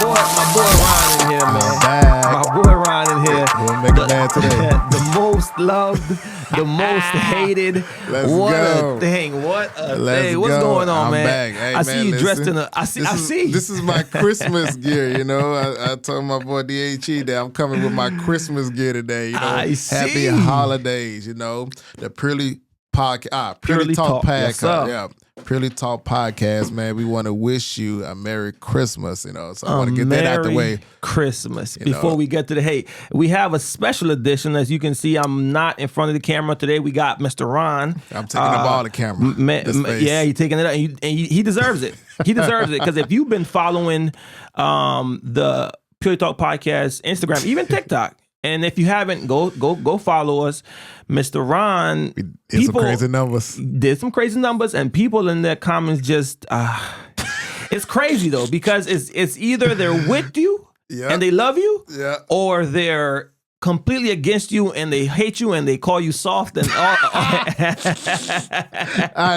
boy Ron in here, man. Back. My boy Ron in here. We'll make a man today. The most loved, the most hated. Let's what go. a thing! What a Let's thing! What's go. going on, I'm man? back. Hey, I man, see you dressed in a. I see. This is my Christmas gear. You know, I told my boy DHE that I'm coming with my Christmas gear today. You know, I see. Happy holidays. You know, the Purely Talk Yes, podcast. sir. Yeah. Purely Talk podcast, man. We want to wish you a Merry Christmas, you know. So I want to get that out the way. Christmas. Before we get to the we have a special edition. As you can see, I'm not in front of the camera today. We got Mr. Ron. I'm taking up all the camera. Yeah, he's taking it up, and he deserves it. He deserves it because if you've been following the Purely Talk podcast, Instagram, even TikTok. And if you haven't, go follow us. Mr. Ron did some crazy numbers. Did some crazy numbers, and people in their comments just it's crazy though, because it's either they're with you and they love you, or they're completely against you and they hate you and they call you soft and all.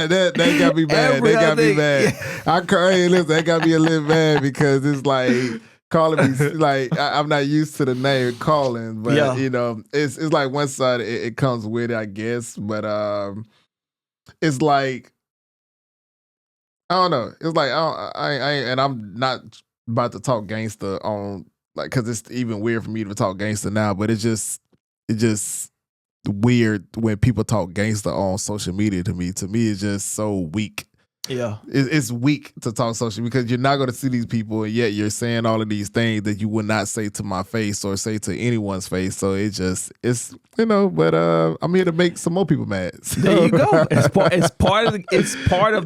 That got me bad. They got me bad. Hey, listen, that got me a little mad because it's like calling me like I'm not used to the name calling, but you know, it's like one side it comes with it, I guess. But it's like I don't know. It's like and I'm not about to talk gangster on like because it's even weird for me to talk gangster now. But it's just weird when people talk gangster on social media. To me, it's just so weak. Yeah, it's weak to talk social because you're not going to see these people, and yet you're saying all of these things that you would not say to my face or say to anyone's face. So it's you know. But I'm here to make some more people mad. So. There you go. It's part of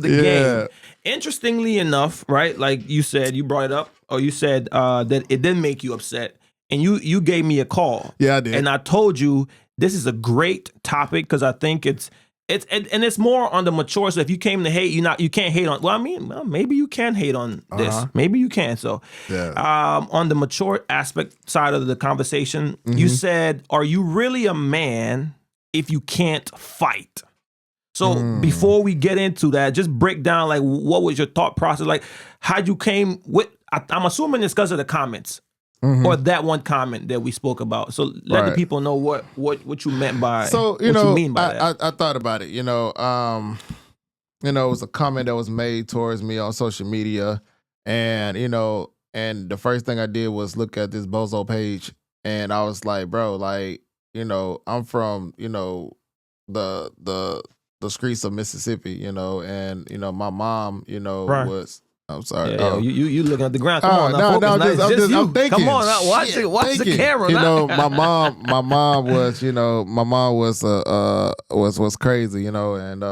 the game. Interestingly enough, right? Like you said, you brought it up, or you said that it didn't make you upset, and you gave me a call. Yeah, I did, and I told you this is a great topic because I think it's more on the mature. So if you came to hate, you can't hate on. Well, I mean, maybe you can hate on this. Maybe you can. So, on the mature aspect side of the conversation, you said, "Are you really a man if you can't fight?" So before we get into that, just break down like what was your thought process, like how'd you came with. I'm assuming it's because of the comments. Or that one comment that we spoke about. So let the people know what you meant by. So you know, I thought about it. You know, it was a comment that was made towards me on social media, and you know, and the first thing I did was look at this bozo page, and I was like, bro, like you know, I'm from the streets of Mississippi, you know, and you know, my mom, you know, was. I'm sorry. You looking at the ground. Come on, now, I'm thinking. Come on, now, watch the camera. You know, my mom was, you know, was crazy, you know, and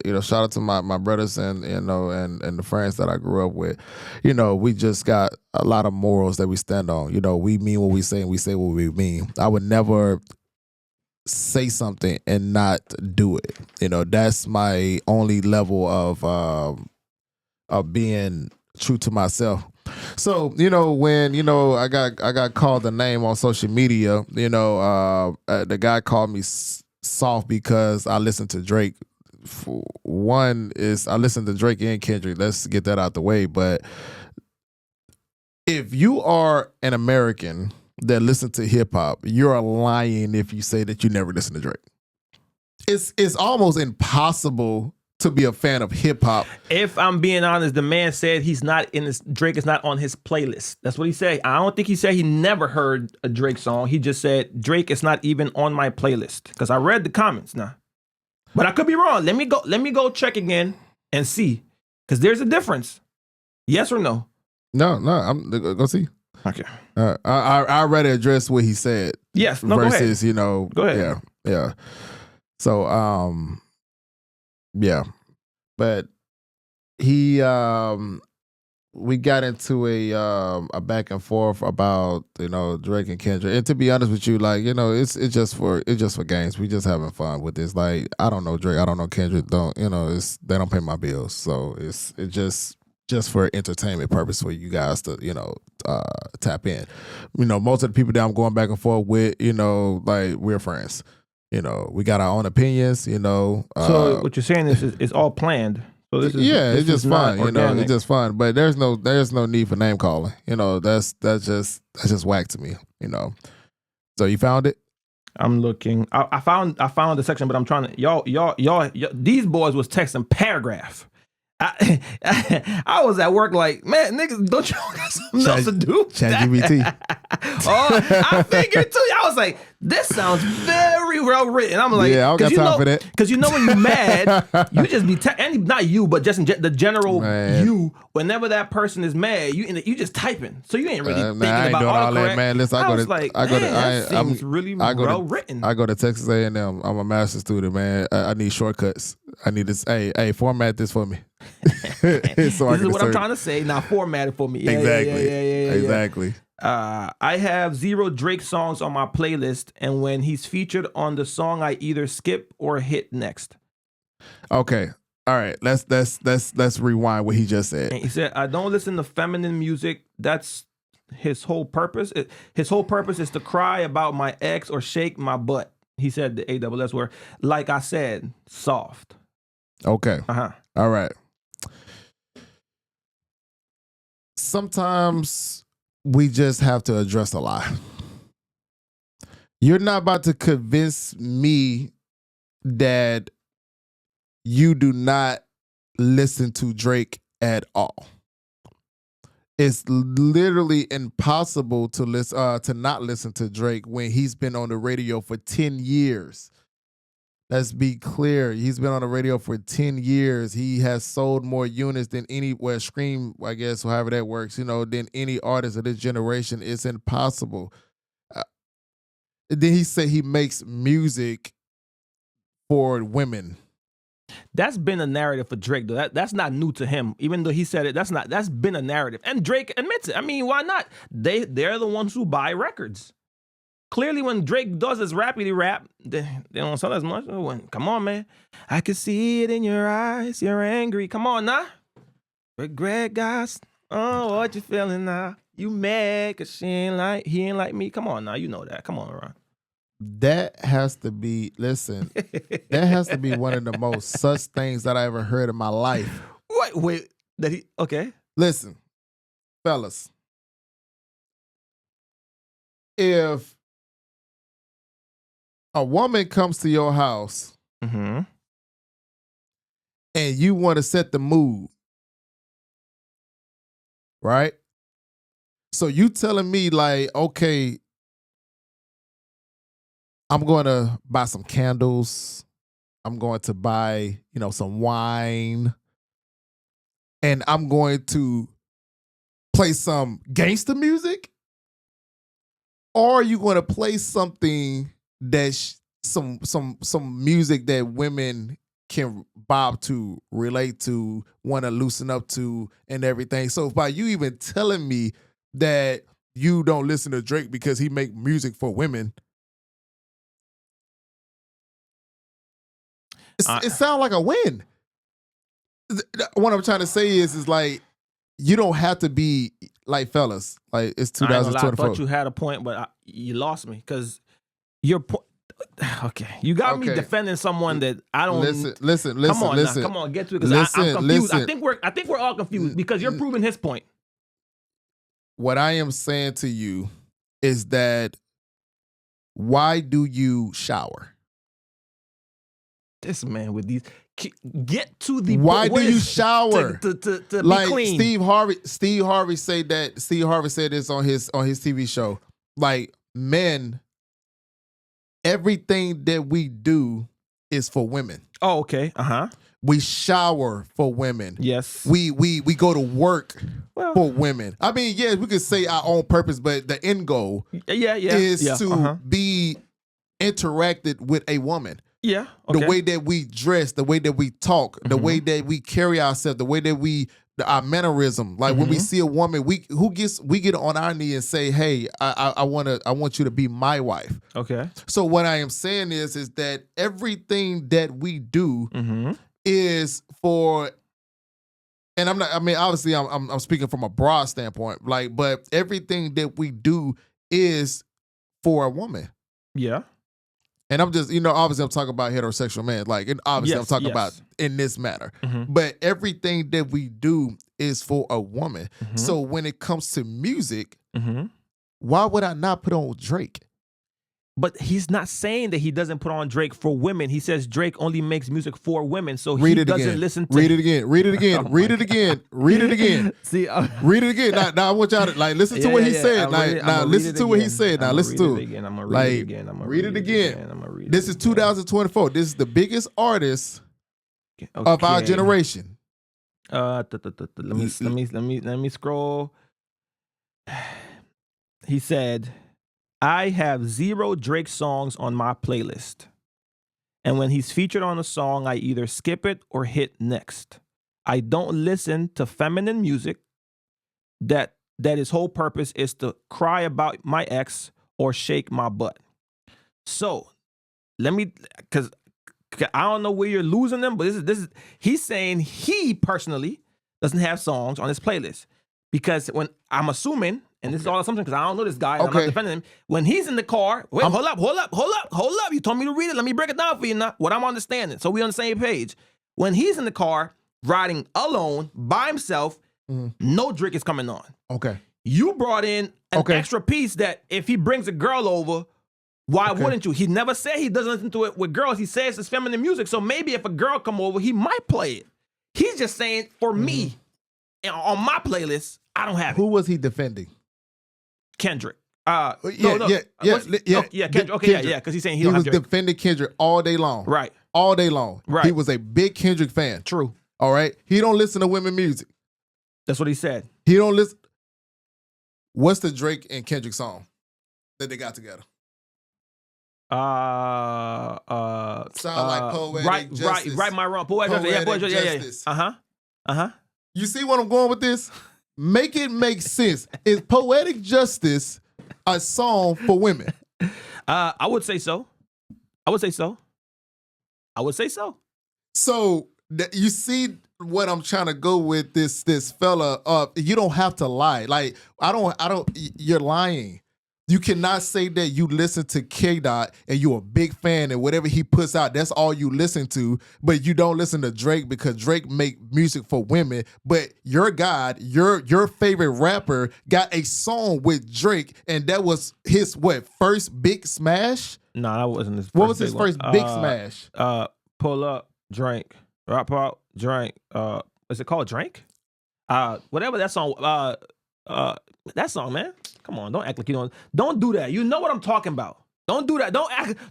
you know, shout out to my brothers and you know and the friends that I grew up with. You know, we just got a lot of morals that we stand on. You know, we mean what we say and we say what we mean. I would never say something and not do it. You know, that's my only level of being true to myself. So, you know, when, you know, I got called a name on social media, you know, the guy called me soft because I listened to Drake. One is I listened to Drake and Kendrick. Let's get that out the way. But if you are an American that listen to hip hop, you're lying if you say that you never listen to Drake. It's almost impossible to be a fan of hip hop. If I'm being honest, the man said Drake is not on his playlist. That's what he said. I don't think he said he never heard a Drake song. He just said Drake is not even on my playlist. Because I read the comments now. But I could be wrong. Let me go check again and see. Because there's a difference. Yes or no? No, I'm go see. Okay. I already addressed what he said. Yes. No, versus, go ahead. You know. Go ahead. Yeah. So yeah, but he we got into a back and forth about, you know, Drake and Kendrick. And to be honest with you, like, you know, it's just for games. We just having fun with this. Like, I don't know Drake, I don't know Kendrick. They don't pay my bills, so it's just for entertainment purpose for you guys to, you know, tap in. You know, most of the people that I'm going back and forth with, you know, like we're friends. You know, we got our own opinions, you know. So what you're saying is it's all planned. So this is it's just fun. You know, organic. it's just fun. But there's no need for name calling. You know, that's just whack to me. You know. So you found it? I'm looking. I found the section, but I'm trying to y'all. These boys was texting paragraph. I was at work like, man, niggas, don't you got something else to do? ChatGPT. I figured too. I was like, this sounds very well written. I'm like, yeah, I don't got time for that. Because you know when you're mad, you just be not you, but just the general man. you. Whenever that person is mad, you just typing, so you ain't really thinking I ain't about doing all autocorrect. that, man. Listen, that seems really well written. I go to Texas A&M. I'm a master's student, man. I need shortcuts. I need this. Hey, format this for me. This is what I'm trying to say. Now format it for me. Exactly. I have 0 Drake songs on my playlist, and when he's featured on the song, I either skip or hit next. Okay. All right. Let's rewind what he just said. And he said, I don't listen to feminine music. That's his whole purpose. His whole purpose is to cry about my ex or shake my butt. He said the AWS word. Like I said, soft. Okay. All right. Sometimes we just have to address a lie. You're not about to convince me that you do not listen to Drake at all. It's literally impossible to not listen to Drake when he's been on the radio for 10 years. Let's be clear. He's been on the radio for 10 years. He has sold more units than stream, I guess, however that works, than any artist of this generation. It's impossible. Then he said he makes music for women. That's been a narrative for Drake, though. That's not new to him. Even though he said it, that's been a narrative. And Drake admits it. I mean, why not? They're the ones who buy records. Clearly, when Drake does his rappity rap, they don't sell as much. Come on, man. I can see it in your eyes. You're angry. Come on, now. Regret, guys. Oh, what you feeling now? You mad because he ain't like me. Come on, now. You know that. Come on, Ron. That has to be, listen, that has to be one of the most sus things that I ever heard in my life. Wait. Okay. Listen, fellas. If a woman comes to your house and you want to set the mood, right? So you telling me like, okay, I'm going to buy some candles. I'm going to buy, some wine. And I'm going to play some gangster music? Or are you going to play something that's some music that women can bob to, relate to, want to loosen up to, and everything? So by you even telling me that you don't listen to Drake because he make music for women, it sounds like a win. What I'm trying to say is like, you don't have to be like, fellas, like it's 2024. I thought you had a point, but you lost me because your point. Okay, you got me defending someone that I don't listen. Come on, get to it because I'm confused. I think we're all confused because you're proving his point. What I am saying to you is that why do you shower? This man with these. Get to the. Why do you shower to like be clean? Steve Harvey said that. Steve Harvey said this on his TV show. Like, men, everything that we do is for women. Oh, okay. We shower for women. Yes. We go to work for women. I mean, yes, we could say our own purpose, but the end goal is to be interacted with a woman. Yeah. Okay. The way that we dress, the way that we talk, the way that we carry ourselves, the way that our mannerism. Like when we see a woman, we get on our knee and say, "Hey, I want you to be my wife." Okay. So what I am saying is that everything that we do is for, and I'm not. I mean, obviously, I'm speaking from a broad standpoint. Like, but everything that we do is for a woman. Yeah. and I'm just, obviously I'm talking about heterosexual men, like, and obviously I'm talking about in this manner. But everything that we do is for a woman. So when it comes to music, why would I not put on Drake? But he's not saying that he doesn't put on Drake for women. He says Drake only makes music for women, so he doesn't listen to. Read it again. Read it again. Read it again. Read it again. See, read it again. Now I want y'all to listen to what he said. Now listen to what he said. Now listen to it. I'm gonna read it again. I'm gonna read it again. This is 2024. This is the biggest artist of our generation. Let me scroll. He said, I have 0 Drake songs on my playlist. And when he's featured on a song, I either skip it or hit next. I don't listen to feminine music that his whole purpose is to cry about my ex or shake my butt. So because I don't know where you're losing them, but this is he's saying he personally doesn't have songs on his playlist. Because when I'm assuming, and this is all assumption because I don't know this guy, I'm not defending him. When he's in the car, hold up. You told me to read it. Let me break it down for you now. What I'm understanding. So we on the same page. When he's in the car, riding alone, by himself, no Drake is coming on. Okay. You brought in an extra piece that if he brings a girl over, why wouldn't you? He never said he doesn't listen to it with girls. He says it's feminine music. So maybe if a girl come over, he might play it. He's just saying, for me, on my playlist, I don't have it. Who was he defending? Kendrick. Kendrick. Okay, because he's saying he was defending Kendrick all day long. Right. All day long. Right. He was a big Kendrick fan. True. All right. He don't listen to women music. That's what he said. He don't listen. What's the Drake and Kendrick song that they got together? Sound like poetic justice. Right, my wrong. Poetic justice. You see what I'm going with this? Make it make sense. Is Poetic Justice a song for women? I would say so. So you see what I'm trying to go with this fella. You don't have to lie. Like I don't. You're lying. You cannot say that you listen to K-Dot and you're a big fan and whatever he puts out, that's all you listen to, but you don't listen to Drake because Drake make music for women. But your God, your favorite rapper got a song with Drake and that was his first big smash? No, that wasn't his first. What was his first big smash? Pull Up, Drink, Rap Out, Drink. Is it called Drink? Whatever that song. That song, man. Come on, don't act like you don't do that. You know what I'm talking about. Don't do that.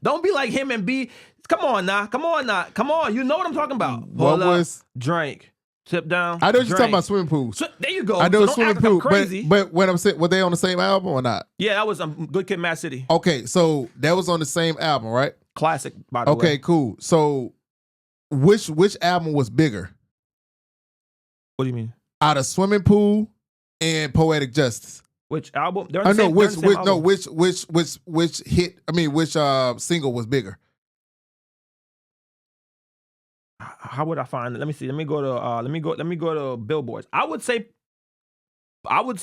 Don't be like him and be. Come on now. Come on. You know what I'm talking about. What was Drink? Tip down. I know you're talking about swimming pools. There you go. I know swimming pool. Crazy. But when I'm saying, were they on the same album or not? Yeah, that was Good Kid, Mad City. Okay, so that was on the same album, right? Classic, by the way. Okay, cool. So which album was bigger? What do you mean? Out of Swimming Pool and Poetic Justice. Which album? Which hit? I mean, which single was bigger? How would I find it? Let me see. Let me go to Billboards. I would say. Well,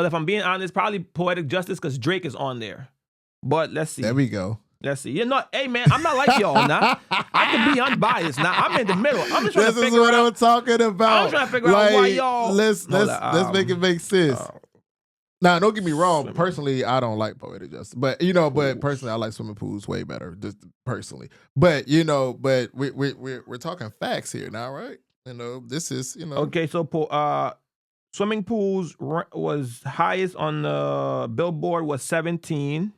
if I'm being honest, probably Poetic Justice because Drake is on there. But let's see. There we go. Let's see. Hey man, I'm not like y'all now. I can be unbiased now. I'm in the middle. I'm just trying to figure out. This is what I'm talking about. I'm trying to figure out why y'all. Let's make it make sense. Now, don't get me wrong. Personally, I don't like Poetic Justice, but personally, I like Swimming Pools way better, just personally. But we're talking facts here now, right? This is Okay, so Swimming Pools was highest on the Billboard was 17.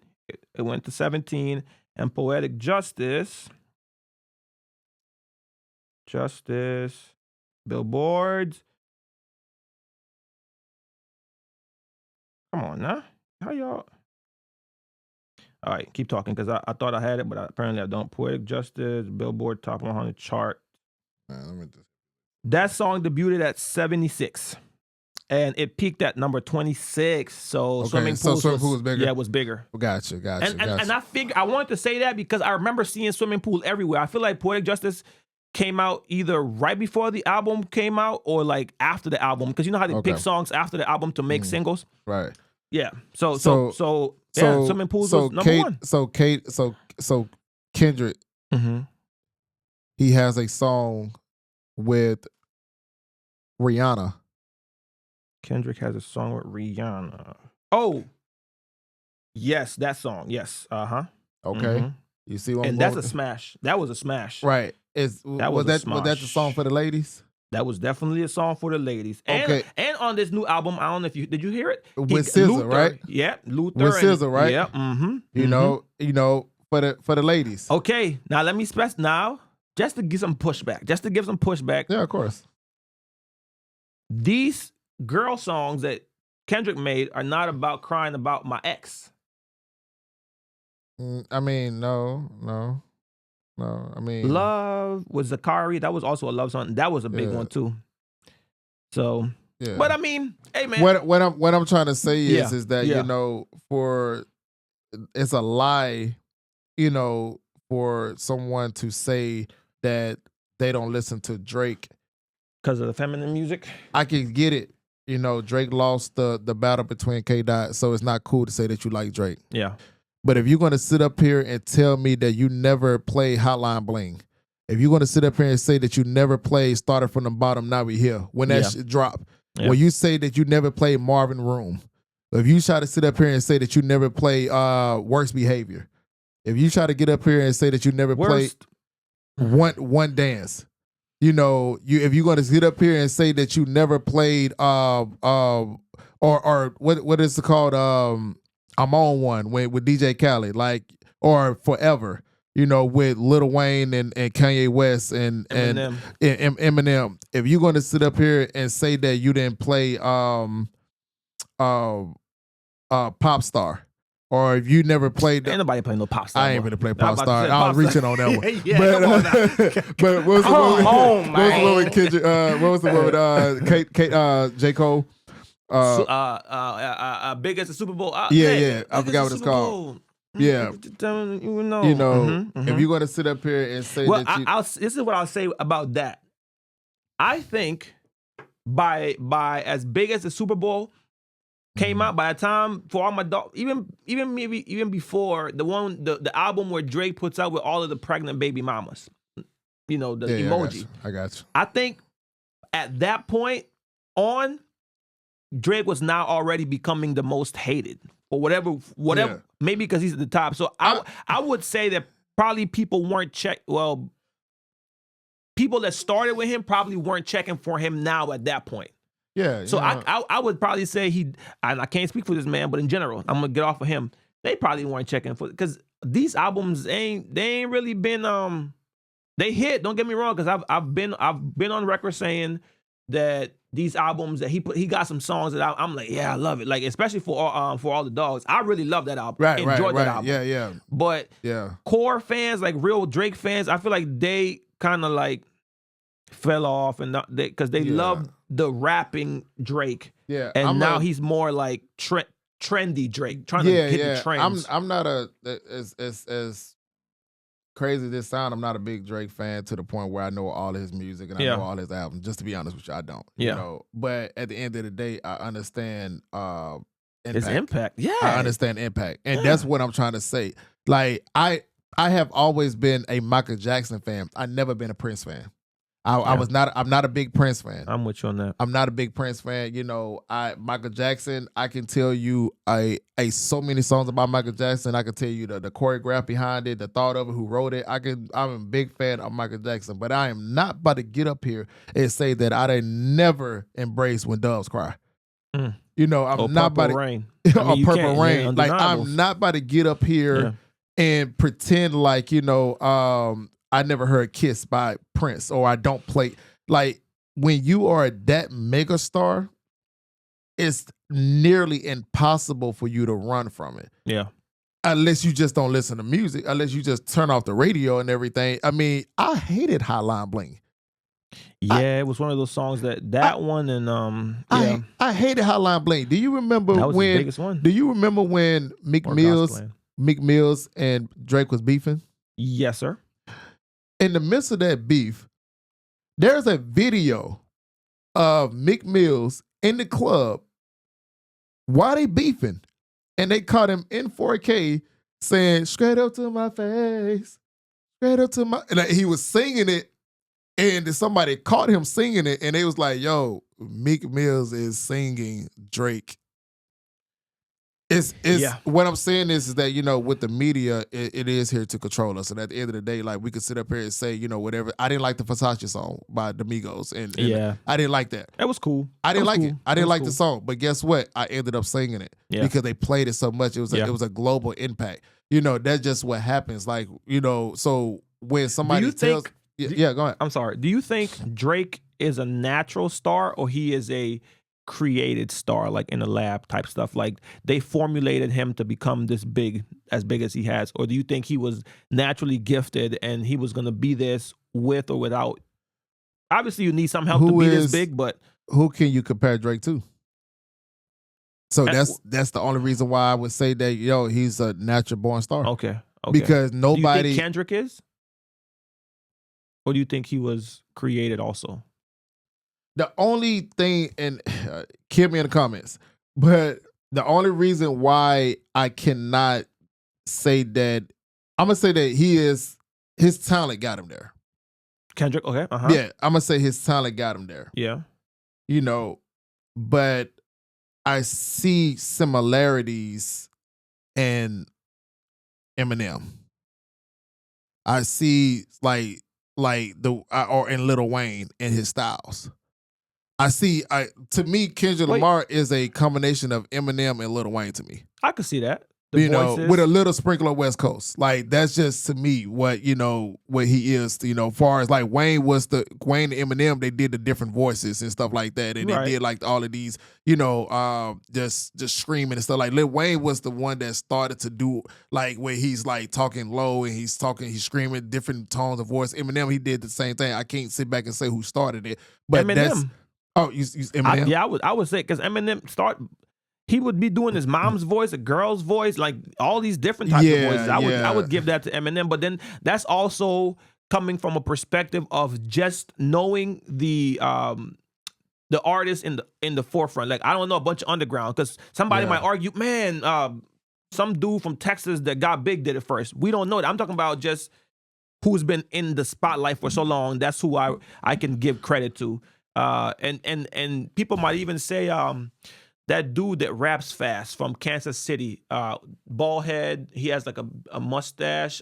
It went to 17, and Poetic Justice, Billboards. Come on now. How y'all? All right, keep talking because I thought I had it, but apparently I don't. Poetic Justice, Billboard Top 100 chart. That song debuted at 76. And it peaked at number 26. So Swimming Pool was bigger. Yeah, it was bigger. Gotcha. And I figured I wanted to say that because I remember seeing Swimming Pool everywhere. I feel like Poetic Justice came out either right before the album came out or like after the album. Because you know how they pick songs after the album to make singles? Right. Yeah. So Yeah, Swimming Pools was number one. So Kendrick, he has a song with Rihanna. Kendrick has a song with Rihanna. Oh, yes, that song. Yes. Okay. You see what I'm and going? That's a smash. That was a smash. Right. Was that the song for the ladies? That was definitely a song for the ladies. Okay. And on this new album, I don't know if did you hear it? With SZA, right? Yeah, Luther. With SZA, right? Yeah. You know, for the ladies. Okay. Now let me stress now, just to give some pushback. Yeah, of course. These girl songs that Kendrick made are not about crying about my ex. I mean, no. I mean, Love with Zakari, that was also a love song. That was a big one too. So, but I mean, hey man, what I'm trying to say is that you know, it's a lie, you know, for someone to say that they don't listen to Drake because of the feminine music. I can get it. You know, Drake lost the battle between K-Dot, so it's not cool to say that you like Drake. Yeah. But if you're going to sit up here and tell me that you never played Hotline Bling, if you're going to sit up here and say that you never played Started From the Bottom, Now We Here, when that shit dropped, when you say that you never played Marvin Room, if you try to sit up here and say that you never played Worst Behavior, if you try to get up here and say that you never played One Dance, you know, if you're going to sit up here and say that you never played or what is it called? I'm on one with DJ Khaled, like, or Forever, you know, with Lil Wayne and Kanye West and Eminem. If you're going to sit up here and say that you didn't play Pop Star, or if you never played, ain't nobody playing no Pop Star. I ain't really play Pop Star. I was reaching on that one. But what was the one with J. Cole? Big as the Super Bowl. I forgot what it's called. Yeah, you know, if you're going to sit up here and say that, this is what I'll say about that. I think by as big as the Super Bowl came out, by the time for all my dog, even before the album where Drake puts out with all of the pregnant baby mamas, you know, the emoji. I got you. I think at that point on, Drake was now already becoming the most hated or whatever, maybe because he's at the top. So I would say that probably people weren't people that started with him probably weren't checking for him now at that point. Yeah. So I would probably say and I can't speak for this man, but in general, I'm gonna get off of him. They probably weren't checking for, because these albums ain't really been they hit. Don't get me wrong, because I've been on record saying that these albums that he got some songs that I'm like, yeah, I love it. Like, especially for all the dogs. I really love that album. Enjoyed that album. Yeah. But core fans, like real Drake fans, I feel like they kind of like fell off and because they loved the rapping Drake. Yeah. And now he's more like trendy Drake, trying to hit the trends. I'm not as crazy as this sound, I'm not a big Drake fan to the point where I know all his music and I know all his albums. Just to be honest with you, I don't. You know? But at the end of the day, I understand impact. His impact. Yeah. I understand impact. And that's what I'm trying to say. Like, I have always been a Michael Jackson fan. I've never been a Prince fan. I'm not a big Prince fan. I'm with you on that. I'm not a big Prince fan. You know, Michael Jackson, I can tell you so many songs about Michael Jackson. I can tell you the choreograph behind it, the thought of it, who wrote it. I'm a big fan of Michael Jackson, but I am not about to get up here and say that I didn't never embrace When Doves Cry. You know, I'm not about to Rain. Purple Rain. Like, I'm not about to get up here and pretend like, you know, I never heard Kiss by Prince, or I don't play. Like, when you are that mega star, it's nearly impossible for you to run from it. Yeah. Unless you just don't listen to music, unless you just turn off the radio and everything. I mean, I hated Hotline Bling. Yeah, it was one of those songs that one and I hated Hotline Bling. Do you remember that was the biggest one? Do you remember when Meek Mills and Drake was beefing? Yes, sir. In the midst of that beef, there's a video of Meek Mills in the club. Why they beefing? and they caught him in 4K saying straight up to my face, straight up to my, and he was singing it, and then somebody caught him singing it, and they was like, yo, Meek Mills is singing Drake. It's what I'm saying is that, you know, with the media, it is here to control us. And at the end of the day, like, we could sit up here and say, you know, whatever. I didn't like the Versace song by the Migos. And I didn't like that. It was cool. I didn't like it. I didn't like the song. But guess what? I ended up singing it because they played it so much. It was a global impact. You know, that's just what happens. Like, you know, so when somebody tells... go ahead. I'm sorry. Do you think Drake is a natural star, or he is a created star, like in a lab type stuff? Like they formulated him to become this as big as he has? Or do you think he was naturally gifted and he was going to be this with or without? Obviously, you need some help to be this big, but who can you compare Drake to? So that's the only reason why I would say that, yo, he's a natural born star. Okay. Because nobody... Do you think Kendrick is? Or do you think he was created also? The only thing, and kill me in the comments, but the only reason why I cannot say that, I'm going to say that his talent got him there. Kendrick, okay. Yeah, I'm going to say his talent got him there. Yeah. You know, but I see similarities in Eminem. I see like or in Lil Wayne in his styles. To me, Kendrick Lamar is a combination of Eminem and Lil Wayne to me. I could see that. You know, with a little sprinkle of West Coast. Like, that's just, to me, what, you know, what he is, you know, far as like Wayne and Eminem, they did the different voices and stuff like that. And they did like all of these, you know, just screaming and stuff. Like Lil Wayne was the one that started to do like where he's like talking low and he's screaming different tones of voice. Eminem, he did the same thing. I can't sit back and say who started it, but Eminem. Eminem. I would say, because Eminem he would be doing his mom's voice, a girl's voice, like all these different types of voices. I would give that to Eminem, but then that's also coming from a perspective of just knowing the artist in the forefront. Like, I don't know a bunch of underground, because somebody might argue, man, some dude from Texas that got big did it first. We don't know that. I'm talking about just who's been in the spotlight for so long. That's who I can give credit to. And people might even say that dude that raps fast from Kansas City, bald head, he has like a mustache.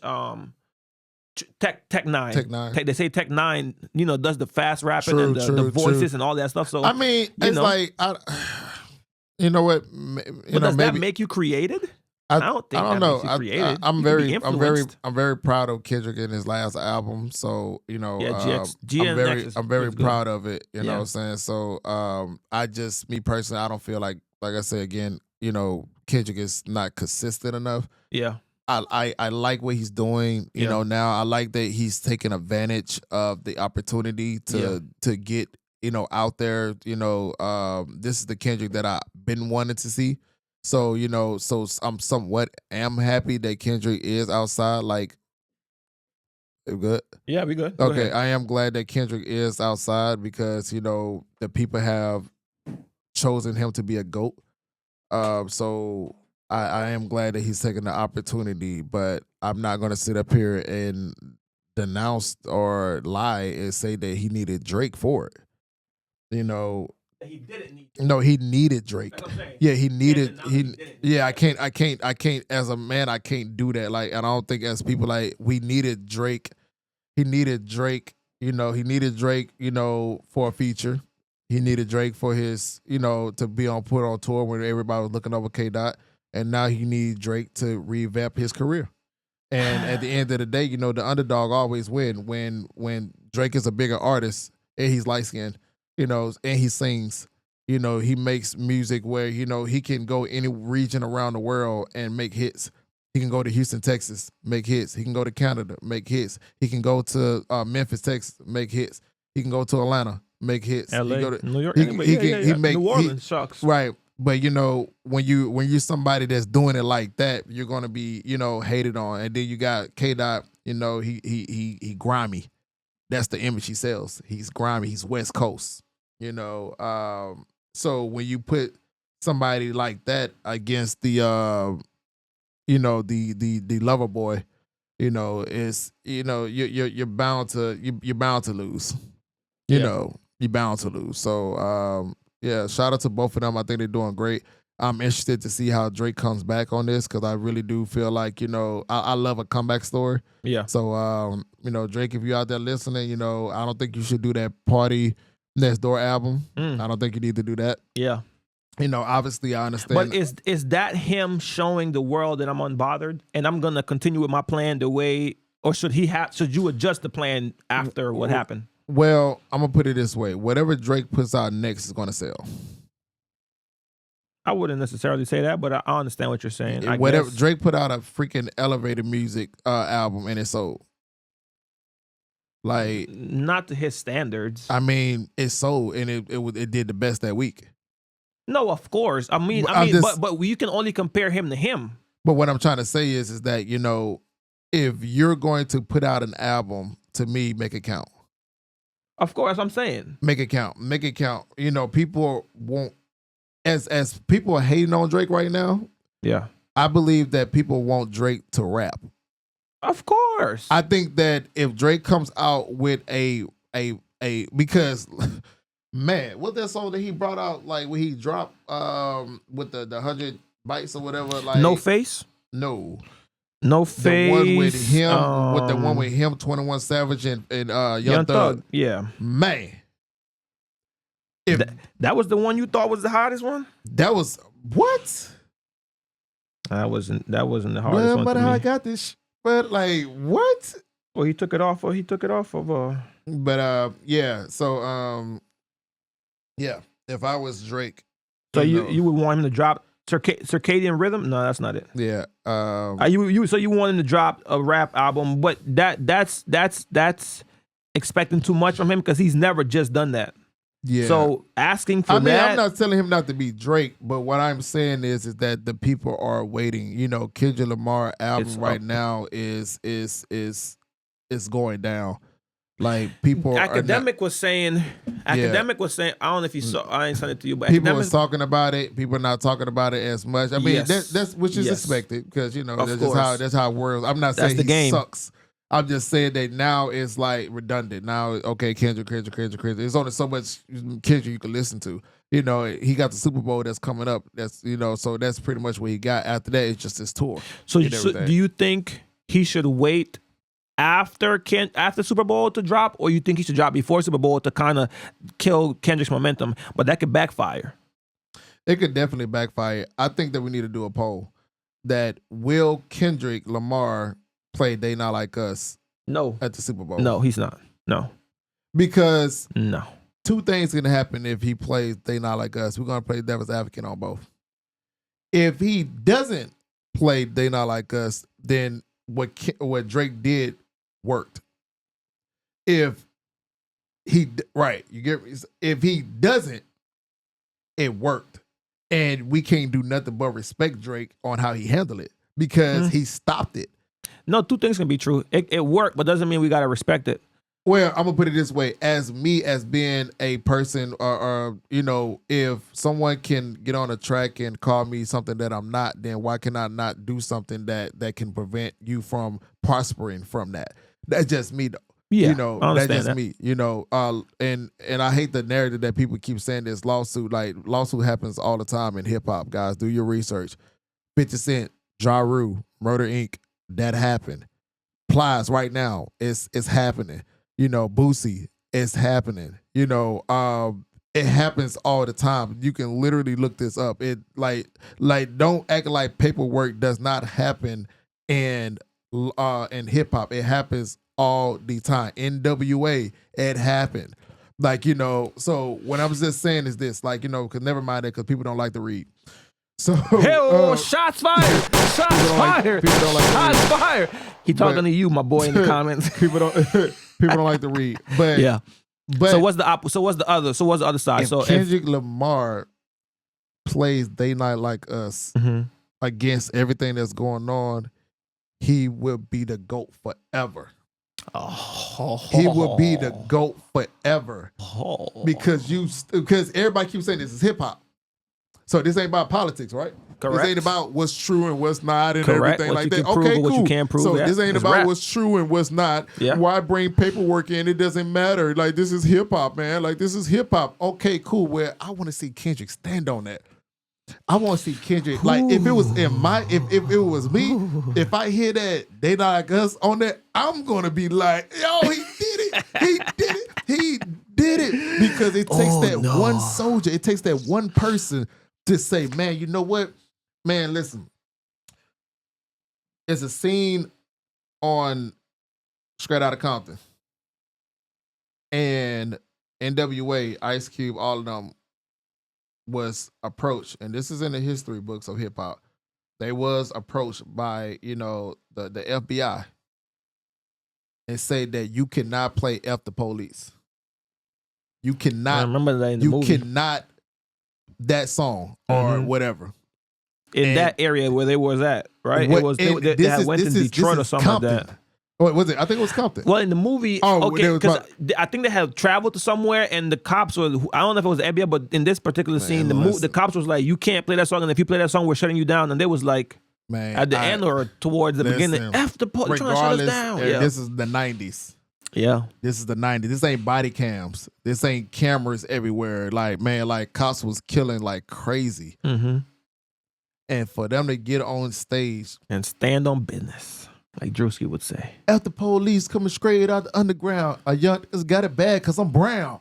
Tech Nine. They say Tech Nine, you know, does the fast rapping and the voices and all that stuff. So I mean, it's like, you know what? Does that make you created? I don't think. I don't know. I'm very proud of Kendrick in his last album. So, you know, I'm very proud of it. You know what I'm saying? So, me personally, I don't feel like I said again, you know, Kendrick is not consistent enough. Yeah. I like what he's doing. You know, now I like that he's taking advantage of the opportunity to get, you know, out there. You know, this is the Kendrick that I've been wanting to see. So, you know, I'm somewhat happy that Kendrick is outside. Like, we good? Yeah, we good. Okay, I am glad that Kendrick is outside because, you know, the people have chosen him to be a GOAT. So I am glad that he's taking the opportunity, but I'm not going to sit up here and denounce or lie and say that he needed Drake for it. You know, he didn't need Drake. No, he needed Drake. Yeah, he needed I can't as a man, I can't do that. Like, and I don't think as people, like, we needed Drake. He needed Drake, you know, for a feature. He needed Drake for his, you know, to be put on tour when everybody was looking over K-Dot. And now he needs Drake to revamp his career. And at the end of the day, you know, the underdog always win. When Drake is a bigger artist and he's light skinned, you know, and he sings, you know, he makes music where, you know, he can go any region around the world and make hits. He can go to Houston, Texas, make hits. He can go to Canada, make hits. He can go to Memphis, Texas, make hits. He can go to Atlanta, make hits. LA, he go to, New York, he make New Orleans, shucks. Right. But, you know, when you're somebody that's doing it like that, you're gonna be, you know, hated on. And then you got K-Dot, you know, he grimy. That's the image he sells. He's grimy. He's West Coast. You know, so when you put somebody like that against the the lover boy, is you're bound to you're bound to lose. You're bound to lose. So yeah, shout out to both of them. I think they're doing great. I'm interested to see how Drake comes back on this because I really do feel like, I love a comeback story. Yeah. So, Drake, if you're out there listening, I don't think you should do that Party Next Door album. I don't think you need to do that. Yeah. Obviously I understand. But is that him showing the world that I'm unbothered and I'm going to continue with my plan the way, or should you adjust the plan after what happened? Well, I'm going to put it this way. Whatever Drake puts out next is going to sell. I wouldn't necessarily say that, but I understand what you're saying. Whatever Drake put out a freaking elevated music album and it sold. Like, not to his standards. I mean, it sold and it did the best that week. No, of course. I mean, but you can only compare him to him. But what I'm trying to say is that if you're going to put out an album, to me, make it count. Of course, I'm saying make it count. Make it count. People won't. As people are hating on Drake right now, yeah, I believe that people want Drake to rap. Of course. I think that if Drake comes out with a because man, what that song that he brought out, like when he dropped with the 100 bites or whatever, like No Face? No Face. The one with him, with the one with him, 21 Savage and Young Thug. Yeah. Man. That was the one you thought was the hottest one? That was what? That wasn't the hardest one. But how I got this, but like what? Well, he took it off of. But yeah. So yeah. If I was Drake, so you would want him to drop Circadian Rhythm? No, that's not it. Yeah. So you want him to drop a rap album, but that's expecting too much from him because he's never just done that. Yeah. So asking for I'm not telling him not to be Drake, but what I'm saying is that the people are waiting. Kendrick Lamar album right now is going down. Like people. Academic was saying. I don't know if you saw. I ain't sent it to you, but people was talking about it. People are not talking about it as much. I mean, that's which is expected because that's how it works. I'm not saying he sucks. I'm just saying that now it's like redundant. Now, okay, Kendrick. There's only so much Kendrick you can listen to. He got the Super Bowl that's coming up. That's so that's pretty much what he got. After that, it's just his tour. So do you think he should wait after Super Bowl to drop, or you think he should drop before Super Bowl to kind of kill Kendrick's momentum? But that could backfire. It could definitely backfire. I think that we need to do a poll that will Kendrick Lamar play They Not Like Us at the Super Bowl? No, he's not. No. Because no. Two things going to happen if he plays They Not Like Us. We're going to play devil's advocate on both. If he doesn't play They Not Like Us, then what Drake did worked. If he doesn't, it worked. And we can't do nothing but respect Drake on how he handled it because he stopped it. No, two things can be true. It worked, but doesn't mean we got to respect it. Well, I'm going to put it this way. As being a person, or if someone can get on a track and call me something that I'm not, then why can I not do something that can prevent you from prospering from that? That's just me, though. Yeah, that's just me. And I hate the narrative that people keep saying this lawsuit. Like, lawsuit happens all the time in hip-hop, guys. Do your research. 50 Cent, Ja Rule, Murder, Inc., that happened. Plies right now, it's happening. Boosie, it's happening. It happens all the time. You can literally look this up. It like don't act like paperwork does not happen in hip hop. It happens all the time. NWA, it happened. So what I was just saying is this, because never mind that, because people don't like to read. So shots fired! Shots fired! People don't like shots fired! He talking to you, my boy, in the comments. People don't like to read. But yeah. But so what's the other side? If Kendrick Lamar plays They Not Like Us against everything that's going on, he will be the GOAT forever. He will be the GOAT forever. Because everybody keeps saying this is hip hop. So this ain't about politics, right? Correct. This ain't about what's true and what's not and Correct. everything What like you that. can prove Okay, or cool. what you can't prove, So yeah. this ain't It's about rap. what's true and what's not. Yeah. Why bring paperwork in? It doesn't matter. Like, this is hip hop, man. Like, this is hip hop. Okay, cool. Well, I want to see Kendrick stand on that. I want to see Kendrick. Like, if it was if it was me, if I hear that They Not Like Us on that, I'm gonna be like, yo, he did it. He did it. He did it. Because it takes one soldier, it takes that one person to say, man, you know what? Man, listen. There's a scene on Straight Outta Compton. And NWA, Ice Cube, all of them was approached, and this is in the history books of hip hop. They was approached by, the FBI and say that you cannot play F the Police. You cannot. I remember that in the you movie. cannot that song or whatever. In that area where they was at, right? It was they had went to Detroit or something Compton. like that. What was it? I think it was Compton. Well, in the movie, because I think they had traveled to somewhere, and the cops were, I don't know if it was the FBI, but in this particular scene, the cops was like, you can't play that song, and if you play that song, we're shutting you down. And they was like, at the end or towards the beginning, F the police, trying to shut us down. Yeah. This is the 90s. Yeah. This is the 90s. This ain't body cams. This ain't cameras everywhere. Like, man, like, cops was killing like crazy. Mm-hmm. And for them to get on stage and stand on business, like Drewski would say. After police coming straight out the underground, a young has got it bad because I'm brown.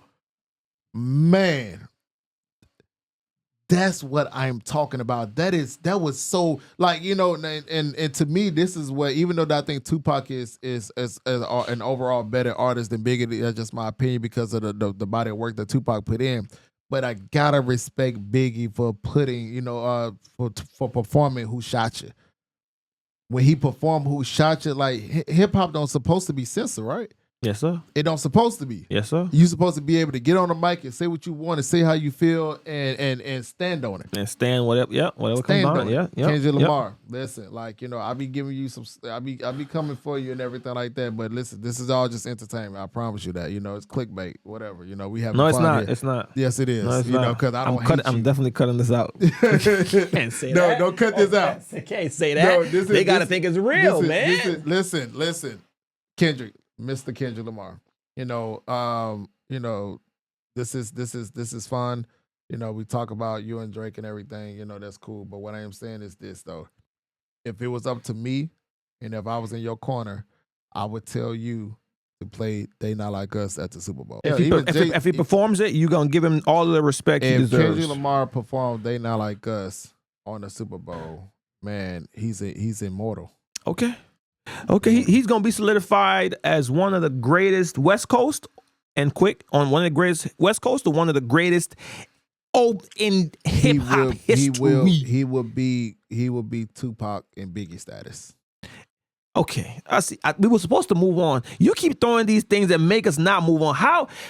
Man, that's what I'm talking about. That was so, like, and to me, this is what, even though I think Tupac is an overall better artist than Biggie, that's just my opinion because of the body of work that Tupac put in. But I gotta respect Biggie for putting, for performing Who Shot You. When he performed Who Shot You, like, hip hop don't supposed to be censored, right? Yes, sir. It don't supposed to be. Yes, sir. You supposed to be able to get on the mic and say what you want and say how you feel and stand on it. And stand whatever, whatever stand comes on it. Yeah. Kendrick Lamar, listen, like, I be giving you some, I be coming for you and everything like that. But listen, this is all just entertainment. I promise you that. It's clickbait, whatever. We have. No, it's not. Here. It's not. Yes, it is. No, it's not. Because I don't hate I'm definitely cutting this out. Can't say no, that. Don't cut this out. Can't say that. No, they gotta think it's real, man. Listen, Kendrick, Mr. Kendrick Lamar. This is fun. We talk about you and Drake and everything. That's cool. But what I am saying is this, though. If it was up to me, and if I was in your corner, I would tell you to play They Not Like Us at the Super Bowl. If he performs it, you're gonna give him all the respect he deserves. If Kendrick Lamar performed They Not Like Us on the Super Bowl, man, he's immortal. Okay, he's gonna be solidified as one of the greatest West Coast and on one of the greatest West Coast or one of the greatest in hip hop history. He will be Tupac and Biggie status. Okay, I see. We were supposed to move on. You keep throwing these things that make us not move on.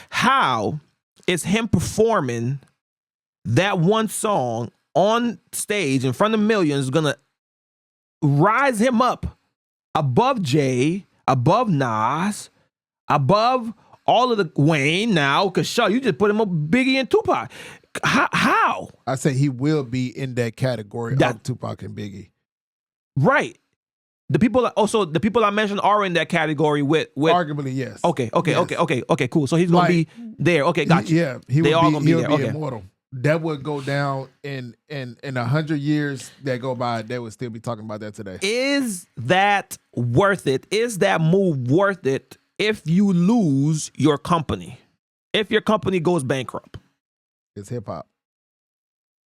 How is him performing that one song on stage in front of millions gonna rise him up above Jay, above Nas, above all of the Wayne now? Because you just put him up Biggie and Tupac. How? I say he will be in that category of Tupac and Biggie. Right. The people I mentioned are in that category with arguably, yes. Okay, yes. Cool. So he's gonna be there. Okay, gotcha. Yeah, gonna be there. Okay. Immortal. That would go down in 100 years that go by. They would still be talking about that today. Is that worth it? Is that move worth it if you lose your company? If your company goes bankrupt? It's hip hop.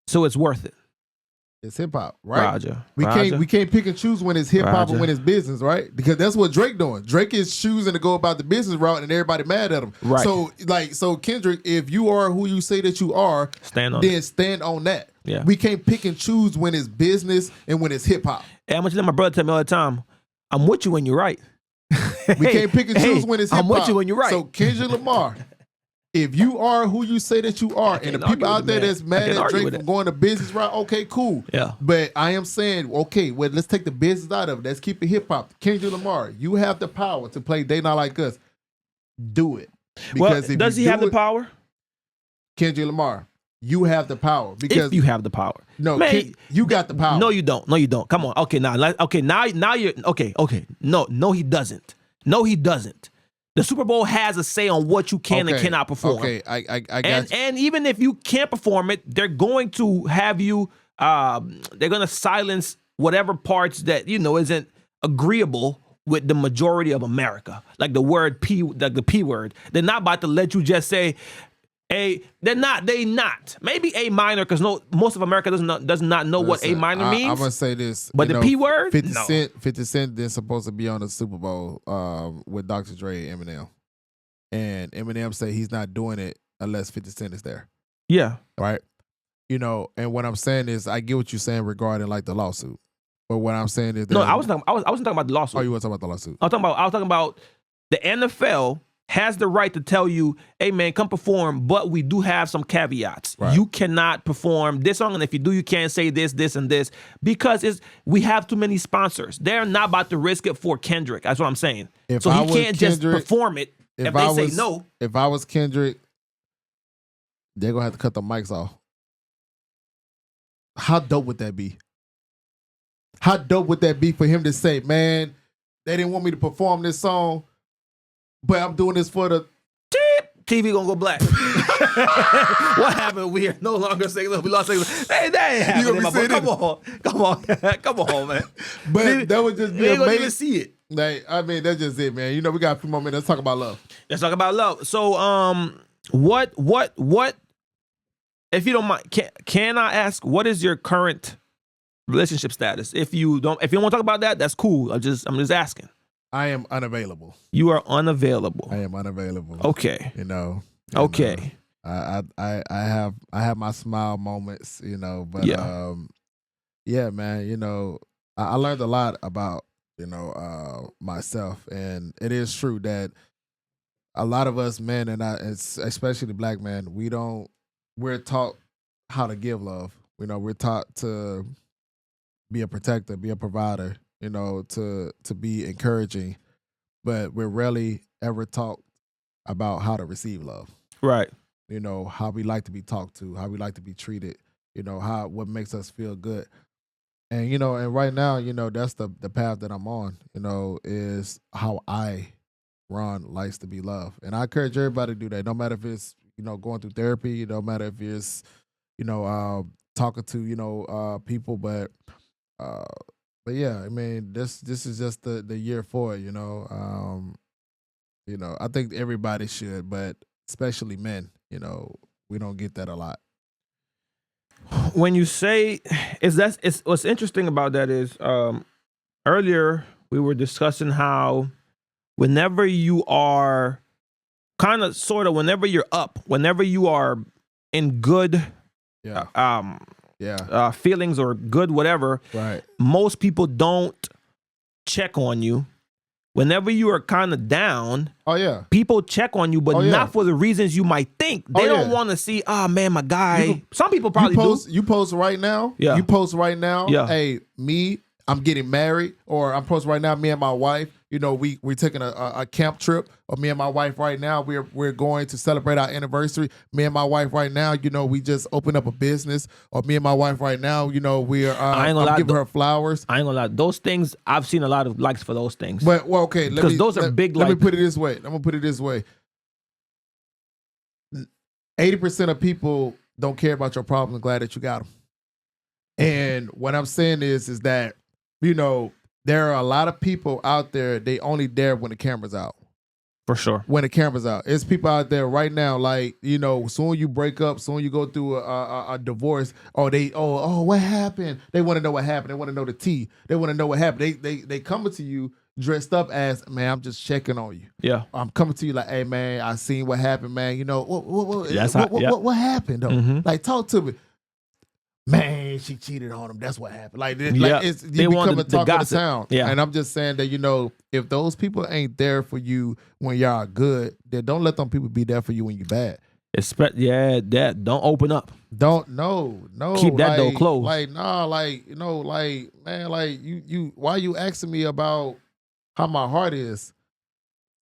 So it's worth it. It's hip hop, right? Roger. We can't pick and choose when it's hip hop and when it's business, right? Because that's what Drake doing. Drake is choosing to go about the business route, and everybody mad at him. Right. So Kendrick, if you are who you say that you are, stand on that. Yeah. We can't pick and choose when it's business and when it's hip hop. Hey, I'm gonna let my brother tell me all the time, I'm with you when you're right. We can't pick and choose when it's hip hop. I'm with you when you're right. So Kendrick Lamar. If you are who you say that you are, and the people out there that's mad at Drake for going the business route, okay, cool. Yeah. But I am saying, okay, well, let's take the business out of it. Let's keep it hip hop. Kendrick Lamar, you have the power to play They Not Like Us. Do it. Because does he have the power? Kendrick Lamar, you have the power because if you have the power. No, man, you got the power. No, you don't. No, you don't. Come on. Okay, now you're okay. No, he doesn't. No, he doesn't. The Super Bowl has a say on what you can and cannot perform. Okay, I got you. And even if you can't perform it, they're going to have you. They're going to silence whatever parts that isn't agreeable with the majority of America, like the word P, like the P word. They're not about to let you just say. They're not. Maybe A minor, because most of America does not know what A minor means. I'm gonna say this, but the P word, 50 Cent is supposed to be on the Super Bowl with Dr. Dre and Eminem, and Eminem say he's not doing it unless 50 Cent is there. Yeah, right. And what I'm saying is, I get what you're saying regarding like the lawsuit, but what I'm saying is, I wasn't talking about the lawsuit. Oh, you want to talk about the lawsuit? I was talking about the NFL. Has the right to tell you, hey man, come perform, but we do have some caveats. Right. You cannot perform this song, and if you do, you can't say this, and this, because we have too many sponsors. They're not about to risk it for Kendrick. That's what I'm saying. So he can't just perform it if they say no. If I was Kendrick, they're gonna have to cut the mics off. How dope would that be? How dope would that be for him to say, man, they didn't want me to perform this song, but I'm doing this for the TV gonna go black. What happened? We are no longer single. We lost single. Hey, that ain't happening. Come on, man. But that would just be amazing. They Gonna even see it. Like, I mean, that's just it, man. We got a few more minutes. Let's talk about love. Let's talk about love. So, what? If you don't mind, can I ask what is your current relationship status? If you don't want to talk about that, that's cool. I'm just asking. I am unavailable. You are unavailable. I am unavailable. Okay. Okay. I have my smile moments, but yeah, man, I learned a lot about, myself, and it is true that a lot of us men, and especially the black man, we're taught how to give love. We're taught to be a protector, be a provider, to be encouraging, but we're rarely ever taught about how to receive love. Right. How we like to be talked to, how we like to be treated, what makes us feel good. And, and right now, that's the path that I'm on, is how Ron likes to be loved. And I encourage everybody to do that, no matter if it's, going through therapy, no matter if it's, talking to, people, but yeah, I mean, this is just the year for it, I think everybody should, but especially men, we don't get that a lot. When you say what's interesting about that is earlier we were discussing how whenever you are whenever you're up, whenever you are in good feelings or good whatever, right, most people don't check on you. Whenever you are kind of down, people check on you, but not for the reasons you might think. They don't want to see, man, my guy. Some people probably do. You post right now. Yeah. You post right now. Yeah. Hey, I'm getting married, or I'm posting right now. Me and my wife, we're taking a camp trip. Or me and my wife right now, we're going to celebrate our anniversary. Me and my wife right now, we just opened up a business. Or me and my wife right now, we're I'm giving her flowers. I ain't gonna lie, those things I've seen a lot of likes for those things. But okay, because those are big. Let me put it this way. I'm gonna put it this way. 80% of people don't care about your problems. Glad that you got them. And what I'm saying is that there are a lot of people out there, they only there when the camera's out. For sure. When the camera's out. It's people out there right now, like, soon you break up, soon you go through a divorce, what happened? They want to know what happened. They want to know the tea. They want to know what happened. They coming to you dressed up as, man, I'm just checking on you. Yeah. I'm coming to you like, hey, man, I seen what happened, man. What happened, though? Mm-hmm. Like, talk to me. Man, she cheated on him. That's what happened. Like you become a talk of the town. Yeah. And I'm just saying that, if those people ain't there for you when y'all good, then don't let them people be there for you when you bad. Don't open up. No. Keep that door closed. You why you asking me about how my heart is?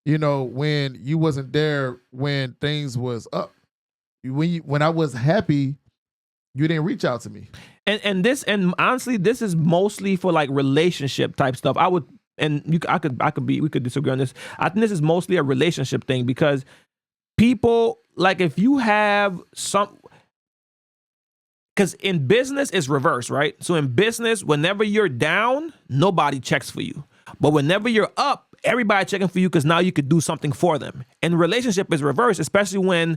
When you wasn't there when things was up. When I was happy, You didn't reach out to me. And honestly, this is mostly for like relationship type stuff. We could disagree on this. I think this is mostly a relationship thing because people, like, if you have because in business it's reverse, right? So in business, whenever you're down, nobody checks for you. But whenever you're up, everybody checking for you because now you could do something for them. And relationship is reverse, especially when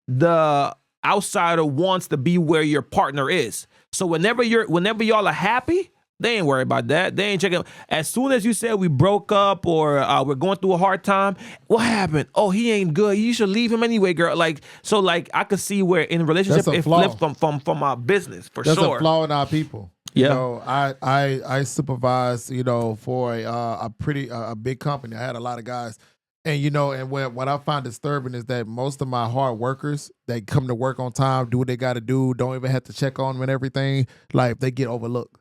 the outsider wants to be where your partner is. So whenever y'all are happy, they ain't worried about that. They ain't checking. As soon as you said we broke up or we're going through a hard time, what happened? Oh, he ain't good. You should leave him anyway, girl. Like, so like I could see where in relationship it flipped from our business for sure. That's a flaw in our people. Yeah. You know, I supervised, you know, for a big company. I had a lot of guys. And, you know, and what I find disturbing is that most of my hard workers, they come to work on time, do what they got to do, don't even have to check on them and everything. Like, they get overlooked.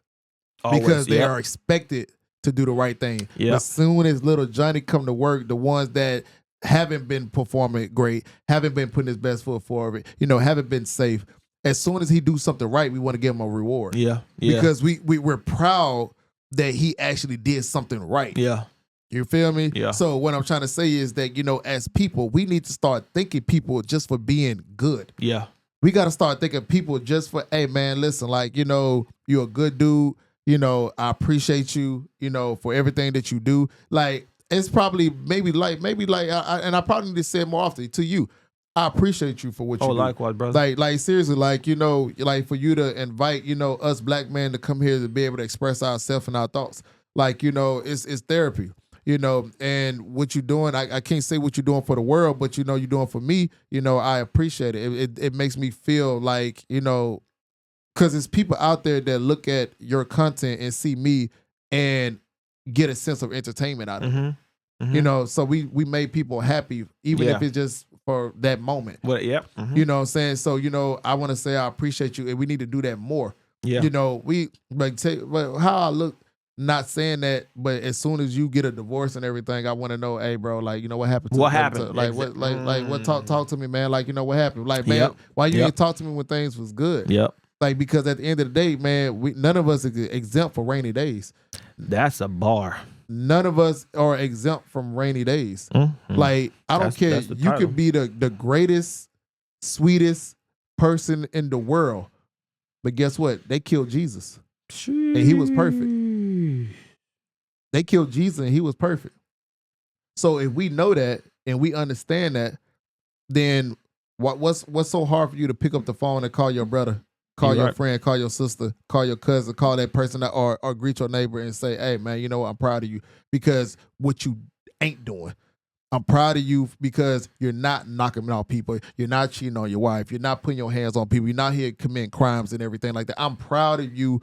Always, because they are expected to do the right thing. Yep. As soon as little Johnny come to work, the ones that haven't been performing great, haven't been putting his best foot forward, you know, haven't been safe, as soon as he do something right, we want to give him a reward. Yeah. Because we're proud that he actually did something right. Yeah. You feel me? Yeah. So what I'm trying to say is that, you know, as people, we need to start thanking people just for being good. Yeah. We got to start thanking people just for, hey, man, listen, like, you know, you're a good dude. You know, I appreciate you, you know, for everything that you do. Like, it's probably maybe like, and I probably need to say it more often to you. I appreciate you for what you do. Oh, likewise, brother. Like seriously, like, you know, like for you to invite, you know, us black men to come here to be able to express ourselves and our thoughts. Like, you know, it's therapy, you know, and what you're doing, I can't say what you're doing for the world, but, you know, you're doing for me, you know, I appreciate it. It makes me feel like, you know, because there's people out there that look at your content and see me and get a sense of entertainment out of it. Mm-hmm. You know, so we made people happy, even if it's just for that moment. Well, yep. Mm-hmm. You know what I'm saying? So, you know, I want to say I appreciate you, and we need to do that more. Yeah. You know, how I look, not saying that, but as soon as you get a divorce and everything, I want to know, hey, bro, like, you know, what happened? What happened? Like, what talk to me, man. Like, you know, what happened? Like, man, why you didn't talk to me when things was good? Yep. Like, because at the end of the day, man, none of us is exempt for rainy days. That's a bar. None of us are exempt from rainy days. Mm-hmm. Like, I don't care. You could be the greatest, sweetest person in the world. But guess what? They killed Jesus. And he was perfect. They killed Jesus and he was perfect. So if we know that and we understand that, then what's so hard for you to pick up the phone and call your brother? Call your friend, call your sister, call your cousin, call that person that, or greet your neighbor and say, hey, man, you know what? I'm proud of you because what you ain't doing. I'm proud of you because you're not knocking out people. You're not cheating on your wife. You're not putting your hands on people. You're not here committing crimes and everything like that. I'm proud of you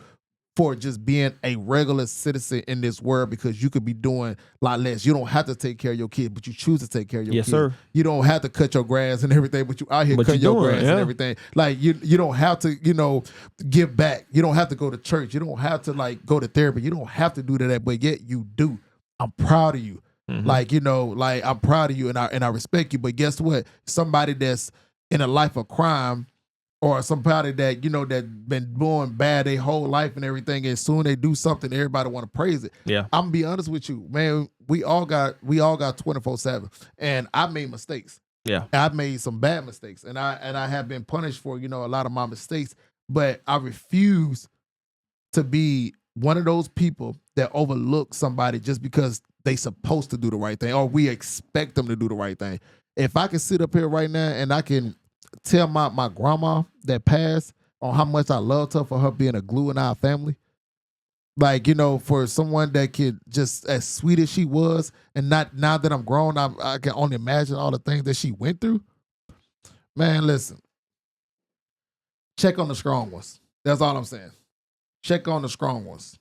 for just being a regular citizen in this world because you could be doing a lot less. You don't have to take care of your kids, but you choose to take care of your kids. Yes, sir. You don't have to cut your grass and everything, but you out here cutting your grass and everything. Like, you don't have to, you know, give back. You don't have to go to church. You don't have to, like, go to therapy. You don't have to do that, but yet you do. I'm proud of you. Mm-hmm. Like, you know, like, I'm proud of you and I respect you. But guess what? Somebody that's in a life of crime, or somebody that, you know, that been doing bad their whole life and everything, and soon they do something, everybody want to praise it. Yeah, I'm gonna be honest with you, man. We all got 24/7, and I made mistakes. Yeah, I've made some bad mistakes, and I have been punished for, you know, a lot of my mistakes. But I refuse to be one of those people that overlook somebody just because they supposed to do the right thing, or we expect them to do the right thing. If I can sit up here right now and I can tell my grandma that passed on how much I loved her for her being a glue in our family. Like, you know, for someone that could just as sweet as she was, and not now that I'm grown, I can only imagine all the things that she went through. Man, listen. Check on the strong ones. That's all I'm saying. Check on the strong ones.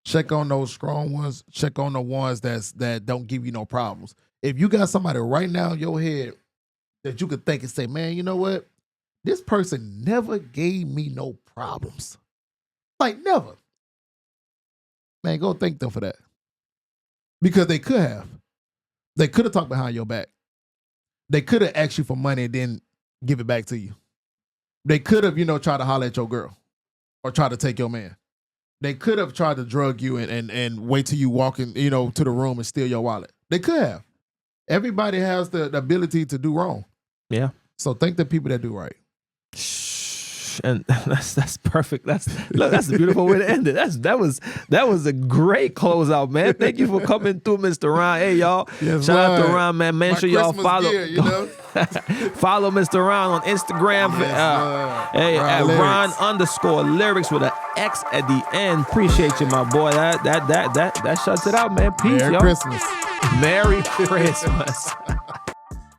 Check on those strong ones. Check on the ones that don't give you no problems. If you got somebody right now in your head that you could think and say, man, you know what? This person never gave me no problems. Like, never. Man, go thank them for that. Because they could have. They could have talked behind your back. They could have asked you for money and then give it back to you. They could have, tried to holler at your girl or try to take your man. They could have tried to drug you and wait till you walk in, to the room and steal your wallet. They could have. Everybody has the ability to do wrong. Yeah. So thank the people that do right. And that's perfect. That's a beautiful way to end it. That was a great closeout, man. Thank you for coming through, Mr. Ron. Hey, y'all. Yes, shout out to Ron, man. Make sure y'all follow. Gear, follow Mr. Ron on Instagram. Yes, at Ron_Lyrix with an X at the end. Appreciate you, my boy. That shuts it out, man. Peace, Merry y'all. Christmas. Merry Christmas.